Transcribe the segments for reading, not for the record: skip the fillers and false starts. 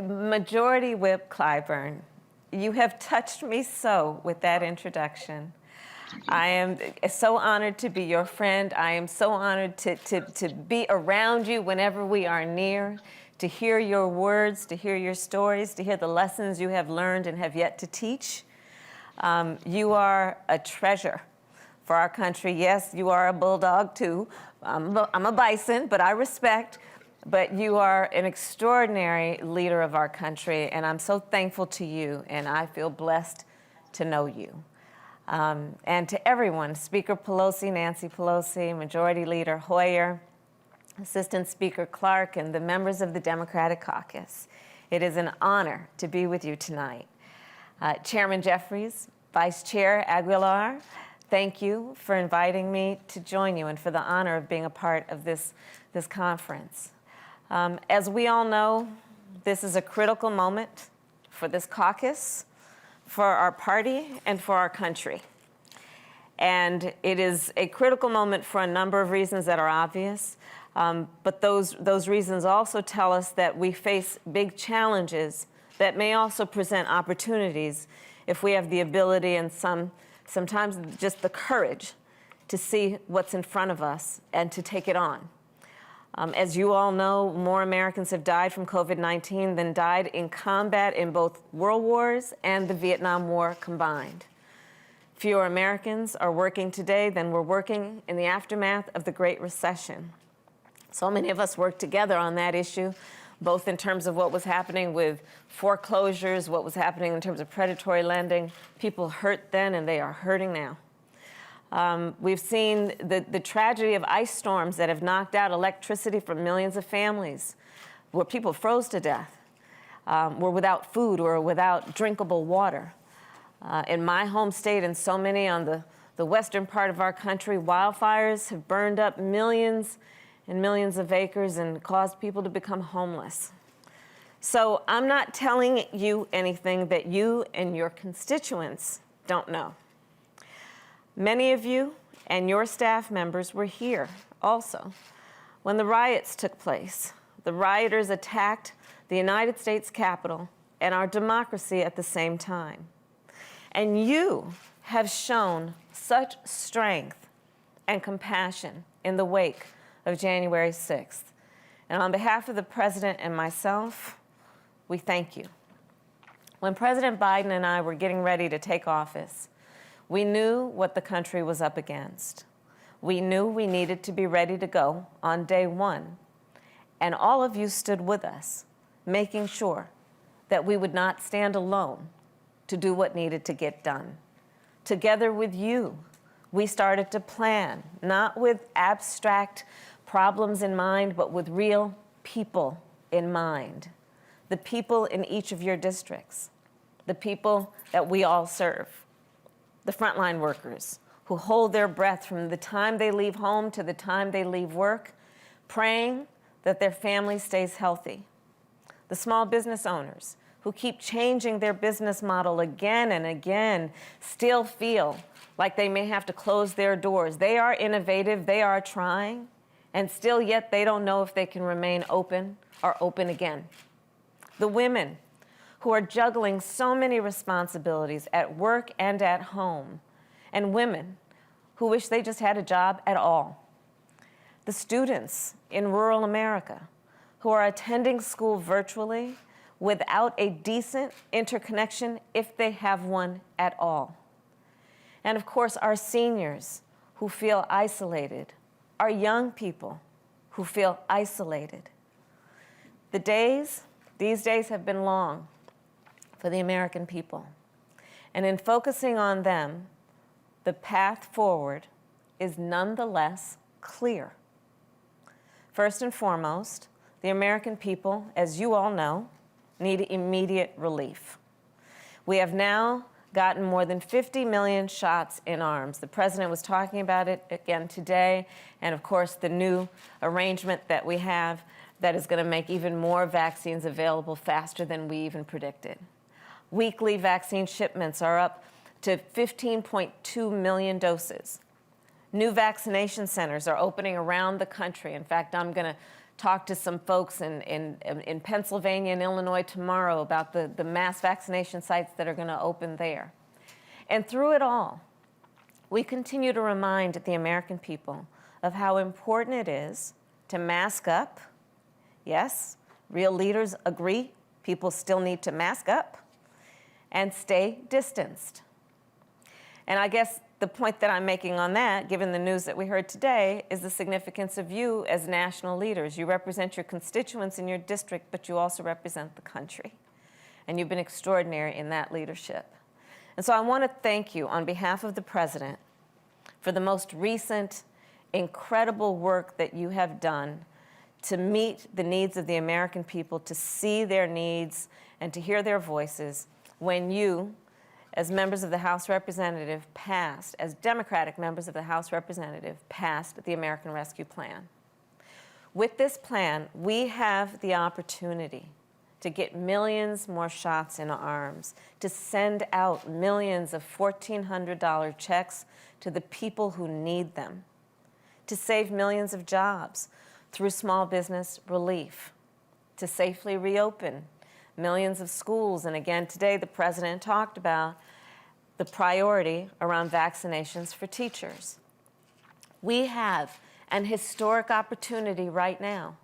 Majority Whip Clyburn, you have touched me so with that introduction. I am so honored to be your friend. I am so honored to be around you whenever we are near, to hear your words, to hear your stories, to hear the lessons you have learned and have yet to teach. You are a treasure for our country. Yes, you are a bulldog too. I'm a bison, but I respect. But you are an extraordinary leader of our country, and I'm so thankful to you, and I feel blessed to know you. And to everyone, Speaker Pelosi, Nancy Pelosi, Majority Leader Hoyer, Assistant Speaker Clark, and the members of the Democratic Caucus, it is an honor to be with you tonight. Chairman Jeffries, Vice Chair Aguilar, thank you for inviting me to join you and for the honor of being a part of this conference. As we all know, this is a critical moment for this caucus, for our party, and for our country. And it is a critical moment for a number of reasons that are obvious, but those reasons also tell us that we face big challenges that may also present opportunities if we have the ability and sometimes just the courage to see what's in front of us and to take it on. As you all know, more Americans have died from COVID-19 than died in combat in both world wars and the Vietnam War combined. Fewer Americans are working today than were working in the aftermath of the Great Recession. So many of us worked together on that issue, both in terms of what was happening with foreclosures, what was happening in terms of predatory lending. People hurt then, and they are hurting now. We've seen the tragedy of ice storms that have knocked out electricity from millions of families, where people froze to death, were without food or without drinkable water. In my home state and so many on the western part of our country, wildfires have burned up millions and millions of acres and caused people to become homeless. So I'm not telling you anything that you and your constituents don't know. Many of you and your staff members were here also when the riots took place. The rioters attacked the United States Capitol and our democracy at the same time. And you have shown such strength and compassion in the wake of January 6th. And on behalf of the President and myself, we thank you. When President Biden and I were getting ready to take office, we knew what the country was up against. We knew we needed to be ready to go on day one. And all of you stood with us, making sure that we would not stand alone to do what needed to get done. Together with you, we started to plan, not with abstract problems in mind, but with real people in mind. The people in each of your districts, the people that we all serve. The frontline workers who hold their breath from the time they leave home to the time they leave work, praying that their family stays healthy. The small business owners who keep changing their business model again and again, still feel like they may have to close their doors. They are innovative, they are trying, and still yet they don't know if they can remain open or open again. The women who are juggling so many responsibilities at work and at home, and women who wish they just had a job at all. The students in rural America who are attending school virtually without a decent interconnection, if they have one at all. And of course, our seniors who feel isolated, our young people who feel isolated. These days have been long for the American people. And in focusing on them, the path forward is nonetheless clear. First and foremost, the American people, as you all know, need immediate relief. We have now gotten more than 50 million shots in arms. The president was talking about it again today, and of course the new arrangement that we have that is going to make even more vaccines available faster than we even predicted. Weekly vaccine shipments are up to 15.2 million doses. New vaccination centers are opening around the country. In fact, I'm going to talk to some folks in Pennsylvania and Illinois tomorrow about the mass vaccination sites that are going to open there. And through it all, we continue to remind the American people of how important it is to mask up. Yes, real leaders agree people still need to mask up and stay distanced. And I guess the point that I'm making on that, given the news that we heard today, is the significance of you as national leaders. You represent your constituents in your district, but you also represent the country. And you've been extraordinary in that leadership. And so I want to thank you on behalf of the President for the most recent incredible work that you have done to meet the needs of the American people, to see their needs and to hear their voices when you, as members of the House Representative, passed, as Democratic members of the House Representative, passed the American Rescue Plan. With this plan, we have the opportunity to get millions more shots in arms, to send out millions of $1,400 checks to the people who need them, to save millions of jobs through small business relief, to safely reopen millions of schools. And again, today the President talked about the priority around vaccinations for teachers. We have an historic opportunity right now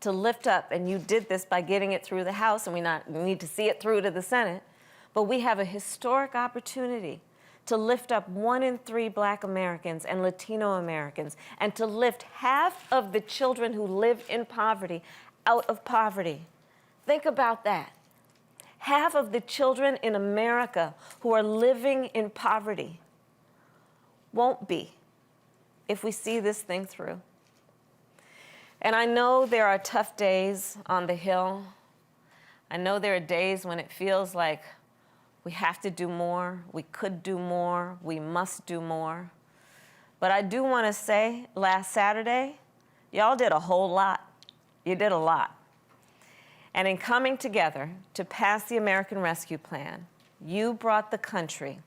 to lift up, and you did this by getting it through the House, and we need to see it through to the Senate, but we have a historic opportunity to lift up 1 in 3 Black Americans and Latino Americans, and to lift half of the children who live in poverty out of poverty. Think about that. Half of the children in America who are living in poverty won't be if we see this thing through. And I know there are tough days on the Hill. I know there are days when it feels like we have to do more, we could do more, we must do more. But I do want to say, last Saturday, y'all did a whole lot. You did a lot. And in coming together to pass the American Rescue Plan, you brought the country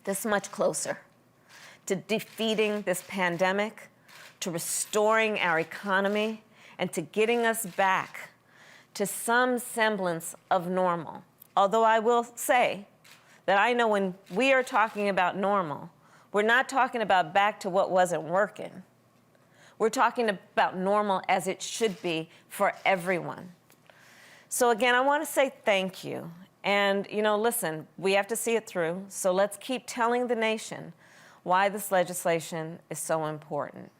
this much closer to defeating this pandemic, to restoring our economy, and to getting us back to some semblance of normal. Although I will say that I know when we are talking about normal, we're not talking about back to what wasn't working. We're talking about normal as it should be for everyone. So again, I want to say thank you. And, listen, we have to see it through, so let's keep telling the nation why this legislation is so important.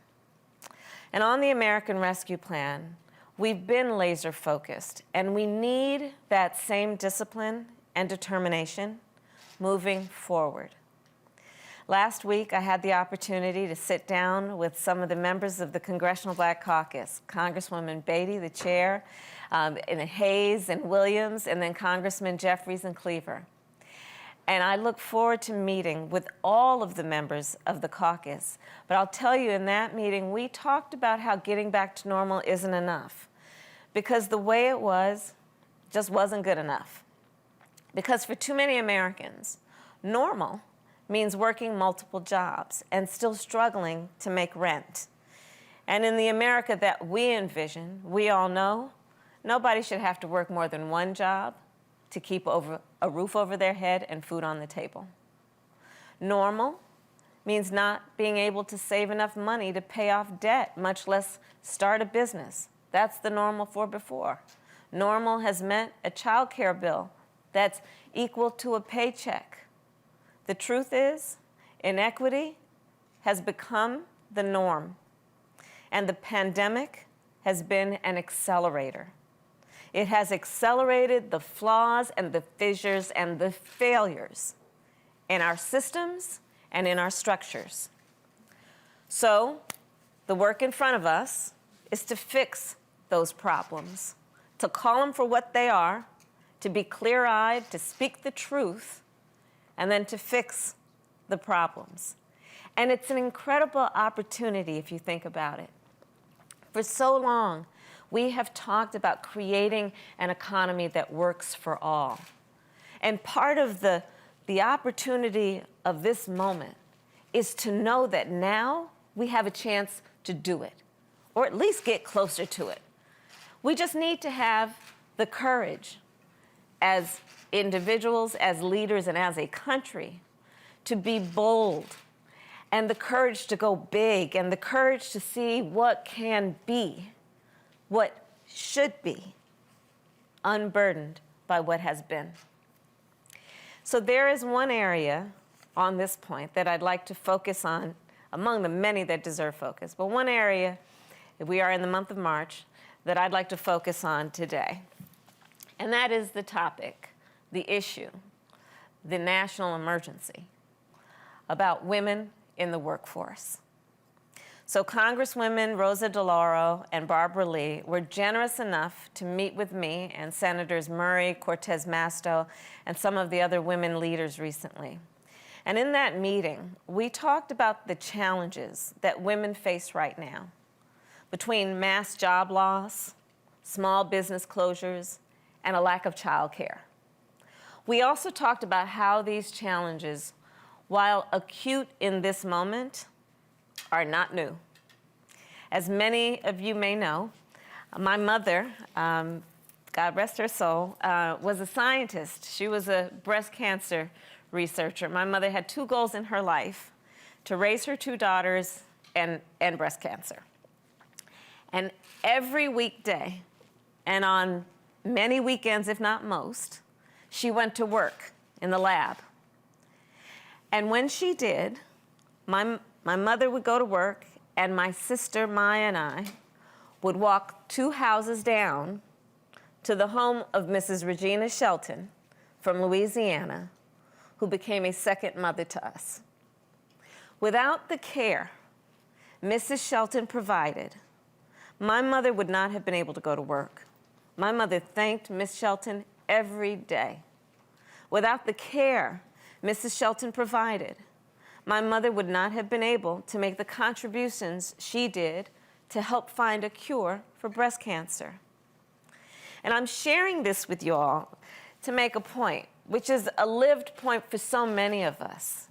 And on the American Rescue Plan, we've been laser focused, and we need that same discipline and determination moving forward. Last week, I had the opportunity to sit down with some of the members of the Congressional Black Caucus, Congresswoman Beatty, the chair, and Hayes and Williams, and then Congressman Jeffries and Cleaver. And I look forward to meeting with all of the members of the caucus. But I'll tell you, in that meeting, we talked about how getting back to normal isn't enough, because the way it was just wasn't good enough. Because for too many Americans, normal means working multiple jobs and still struggling to make rent. And in the America that we envision, we all know, nobody should have to work more than one job to keep a roof over their head and food on the table. Normal means not being able to save enough money to pay off debt, much less start a business. That's the normal for before. Normal has meant a child care bill that's equal to a paycheck. The truth is, inequity has become the norm, and the pandemic has been an accelerator. It has accelerated the flaws and the fissures and the failures in our systems and in our structures. So the work in front of us is to fix those problems, to call them for what they are, to be clear-eyed, to speak the truth, and then to fix the problems. And it's an incredible opportunity if you think about it. For so long, we have talked about creating an economy that works for all. And part of the opportunity of this moment is to know that now we have a chance to do it. or at least get closer to it. We just need to have the courage as individuals, as leaders, and as a country to be bold, and the courage to go big, and the courage to see what can be, what should be, unburdened by what has been. So there is one area on this point that I'd like to focus on among the many that deserve focus, but one area, we are in the month of March, that I'd like to focus on today. And that is the topic, the issue, the national emergency about women in the workforce. So Congresswomen Rosa DeLauro and Barbara Lee were generous enough to meet with me and Senators Murray, Cortez Masto, and some of the other women leaders recently. And in that meeting, we talked about the challenges that women face right now between mass job loss, small business closures, and a lack of childcare. We also talked about how these challenges, while acute in this moment, are not new. As many of you may know, my mother, God rest her soul, was a scientist. She was a breast cancer researcher. My mother had two goals in her life: to raise her two daughters and breast cancer. And every weekday, and on many weekends, if not most, she went to work in the lab. And when she did, my mother would go to work, and my sister Maya and I would walk 2 houses down to the home of Mrs. Regina Shelton from Louisiana, who became a second mother to us. Without the care Mrs. Shelton provided, my mother would not have been able to go to work. My mother thanked Miss Shelton every day. Without the care Mrs. Shelton provided, my mother would not have been able to make the contributions she did to help find a cure for breast cancer. And I'm sharing this with you all to make a point, which is a lived point for so many of us.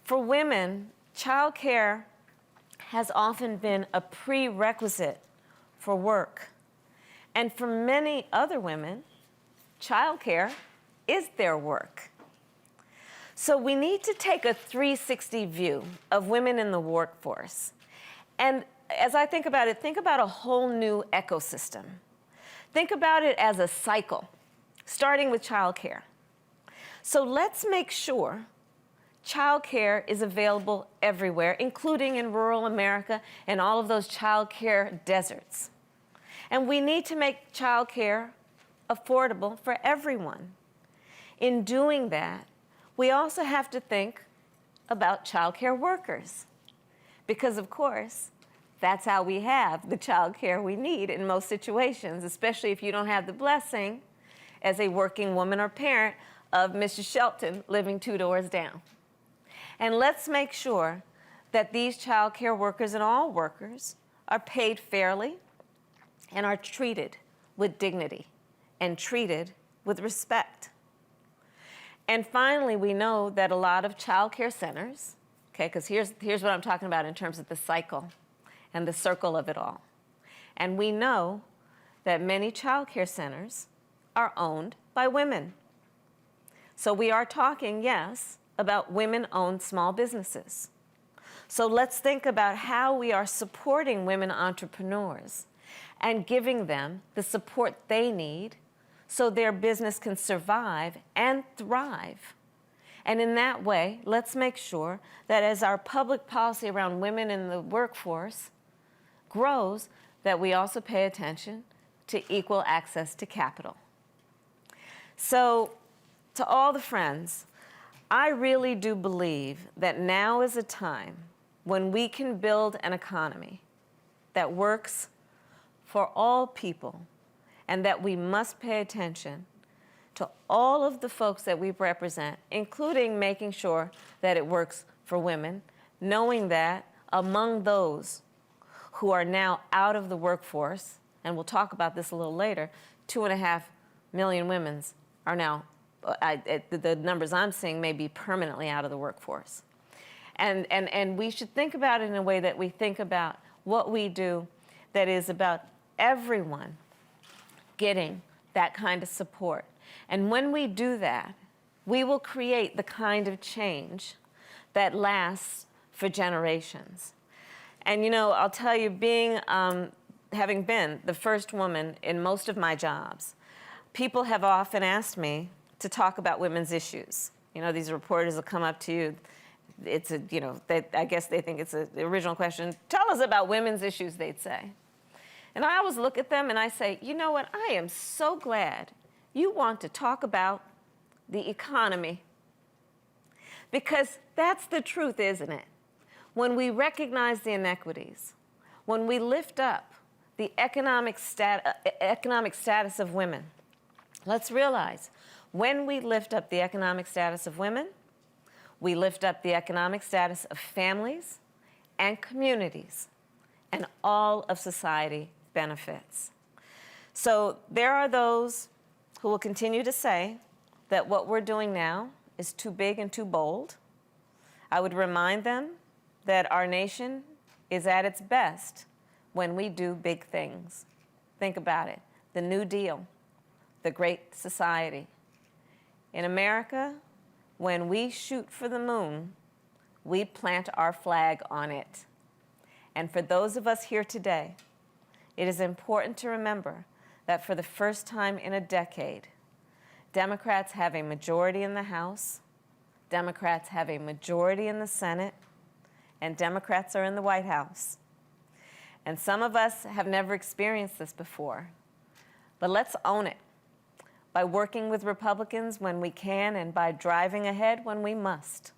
For women, childcare has often been a prerequisite for work. And for many other women, childcare is their work. So we need to take a 360 view of women in the workforce. And as I think about it, think about a whole new ecosystem. Think about it as a cycle, starting with childcare. So let's make sure childcare is available everywhere, including in rural America and all of those childcare deserts. And we need to make childcare affordable for everyone. In doing that, we also have to think about childcare workers, because of course, that's how we have the childcare we need in most situations, especially if you don't have the blessing as a working woman or parent of Mrs. Shelton living 2 doors down. And let's make sure that these childcare workers and all workers are paid fairly and are treated with dignity and treated with respect. And finally, we know that a lot of childcare centers, okay, because here's what I'm talking about in terms of the cycle and the circle of it all. And we know that many childcare centers are owned by women. So we are talking, yes, about women-owned small businesses. So let's think about how we are supporting women entrepreneurs and giving them the support they need so their business can survive and thrive. And in that way, let's make sure that as our public policy around women in the workforce grows, that we also pay attention to equal access to capital. So, to all the friends, I really do believe that now is a time when we can build an economy that works for all people, and that we must pay attention to all of the folks that we represent, including making sure that it works for women, knowing that among those who are now out of the workforce, and we'll talk about this a little later, 2.5 million women are now, the numbers I'm seeing may be permanently out of the workforce. And we should think about it in a way that we think about what we do that is about everyone getting that kind of support. And when we do that, we will create the kind of change that lasts for generations. And you know, I'll tell you, having been the first woman in most of my jobs, people have often asked me to talk about women's issues. You know, these reporters will come up to you. It's a, you know, I guess they think it's the original question. Tell us about women's issues, they'd say. And I always look at them and I say, you know what? I am so glad you want to talk about the economy. Because that's the truth, isn't it? When we recognize the inequities, when we lift up the economic status of women, let's realize when we lift up the economic status of women, we lift up the economic status of families and communities, and all of society benefits. So there are those who will continue to say that what we're doing now is too big and too bold. I would remind them that our nation is at its best when we do big things. Think about it. The New Deal, the Great Society. In America, when we shoot for the moon, we plant our flag on it. And for those of us here today, it is important to remember that for the first time in a decade, Democrats have a majority in the House, Democrats have a majority in the Senate, and Democrats are in the White House. And some of us have never experienced this before, but let's own it by working with Republicans when we can and by driving ahead when we must.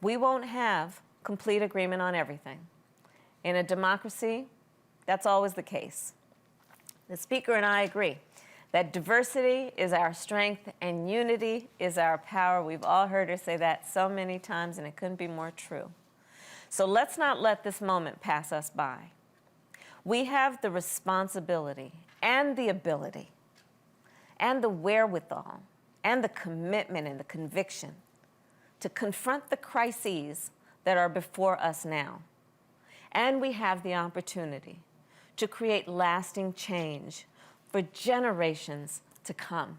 We won't have complete agreement on everything. In a democracy, that's always the case. The Speaker and I agree that diversity is our strength and unity is our power. We've all heard her say that so many times, and it couldn't be more true. So let's not let this moment pass us by. We have the responsibility and the ability and the wherewithal and the commitment and the conviction to confront the crises that are before us now. And we have the opportunity to create lasting change for generations to come.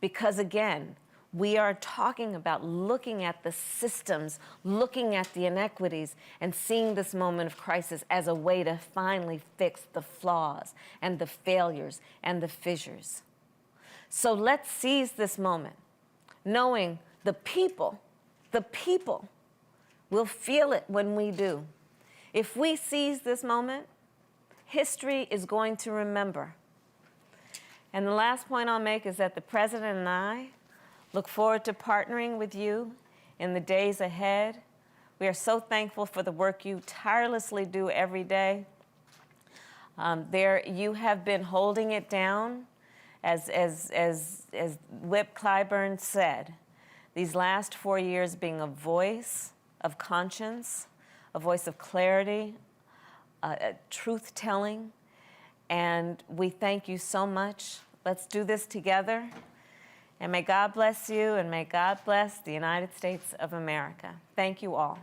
Because again, we are talking about looking at the systems, looking at the inequities, and seeing this moment of crisis as a way to finally fix the flaws and the failures and the fissures. So let's seize this moment, knowing the people will feel it when we do. If we seize this moment, history is going to remember. And the last point I'll make is that the President and I look forward to partnering with you in the days ahead. We are so thankful for the work you tirelessly do every day. You have been holding it down, as Whip Clyburn said, these last 4 years being a voice of conscience, a voice of clarity, truth-telling, and we thank you so much. Let's do this together, and may God bless you, and may God bless the United States of America. Thank you all.